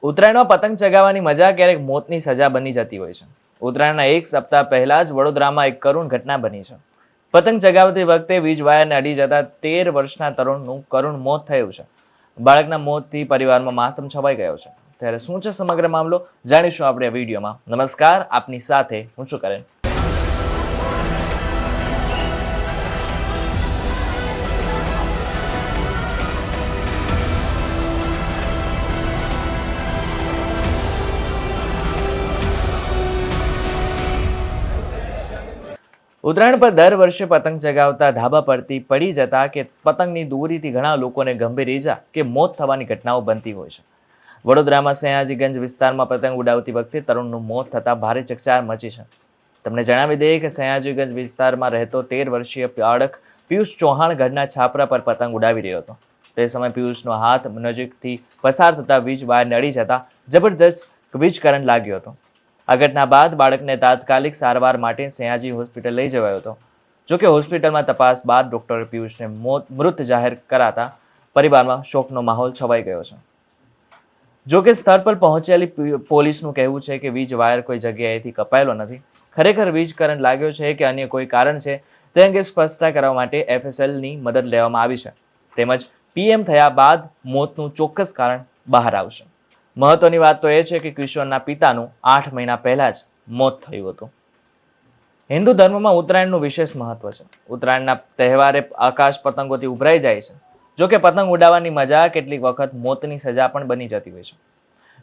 ઉત્તરાયણમાં પતંગ ચગાવવાની મજા ક્યારેક મોતની સજા બની જતી હોય છે. ઉત્તરાયણના એક સપ્તાહ પહેલા જ વડોદરામાં એક કરુણ ઘટના બની છે. પતંગ ચગાવતી વખતે વીજ વાયરને અડી જતા 13 વર્ષના તરુણનું કરુણ મોત થયું છે. બાળકના મોતથી પરિવારમાં માતમ છવાઈ ગયો છે. ત્યારે શું છે સમગ્ર મામલો જાણીશું આપણે આ વિડીયોમાં. નમસ્કાર, આપની સાથે હું છું કરણ. ઉત્તરાયણ પર દર વર્ષે પતંગ ચગાવતા ધાબા પરથી પડી જતા કે પતંગની દોરીથી ઘણા લોકોને ગંભીર ઈજા કે મોત થવાની ઘટનાઓ બનતી હોય છે. વડોદરામાં સયાજીગંજ વિસ્તારમાં પતંગ ઉડાવતી વખતે તરુણનું મોત થતાં ભારે ચકચાર મચી છે. તમને જણાવી દઈએ કે સયાજીગંજ વિસ્તારમાં રહેતો 13 વર્ષીય બાળક પિયુષ ચૌહાણ ઘરના છાપરા પર પતંગ ઉડાવી રહ્યો હતો. તે સમયે પિયુષનો હાથ નજીકથી પસાર થતા વીજ વાયર નડી જતા જબરદસ્ત વીજ કરંટ લાગ્યો હતો. આ ઘટના બાદ બાળકને તાત્કાલિક સારવાર માટે સયાજી હોસ્પિટલ લઈ જવાયો હતો. જોકે હોસ્પિટલમાં તપાસ બાદ ડોક્ટરે પિયુષને મૃત જાહેર કરાતા પરિવારમાં શોકનો માહોલ છવાઈ ગયો છે. જોકે સ્થળ પર પહોંચેલી પોલીસનું કહેવું છે કે વીજ વાયર કોઈ જગ્યાએથી કપાયેલો નથી. ખરેખર વીજ કરંટ લાગ્યો છે કે અન્ય કોઈ કારણ છે તે અંગે સ્પષ્ટતા કરવા માટે FSLની મદદ લેવામાં આવી છે. તેમજ PM થયા બાદ મોતનું ચોક્કસ કારણ બહાર આવશે. મહત્વની વાત તો એ છે કે કિશોરના પિતાનું 8 મહિના પહેલા જ મોત થયું હતું. હિન્દુ ધર્મમાં ઉત્તરાયણનું વિશેષ મહત્વ છે. ઉત્તરાયણના તહેવારે આકાશ પતંગોથી ઉભરાઈ જાય છે. જોકે પતંગ ઉડાવવાની મજા કેટલીક વખત મોતની સજા પણ બની જતી હોય છે.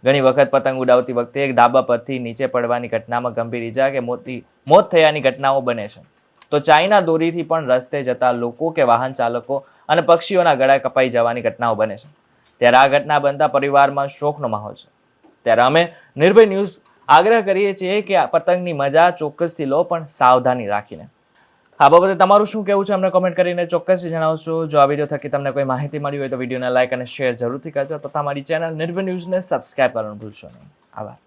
ઘણી વખત પતંગ ઉડાવતી વખતે એક ધાબા પરથી નીચે પડવાની ઘટનામાં ગંભીર ઈજા કે મોત થયાની ઘટનાઓ બને છે. તો ચાઇના દોરીથી પણ રસ્તે જતા લોકો કે વાહન ચાલકો અને પક્ષીઓના ગળા કપાઈ જવાની ઘટનાઓ બને છે. ત્યારે આ ઘટના બનતા પરિવારમાં શોકનો માહોલ છે. ત્યારે અમે નિર્ભય ન્યૂઝ આગ્રહ કરીએ છીએ કે આ પતંગની મજા ચોક્કસથી લો, પણ સાવધાની રાખીને. આ બાબતે તમારું શું કહેવું છે અમને કોમેન્ટ કરીને ચોક્કસથી જણાવશો. જો આ વિડીયો થકી તમને કોઈ માહિતી મળી હોય તો વિડીયોને લાઇક અને શેર જરૂરથી કરજો તથા અમારી ચેનલ નિર્ભય ન્યૂઝને સબસ્ક્રાઇબ કરવાનું ભૂલશો નહીં. આભાર.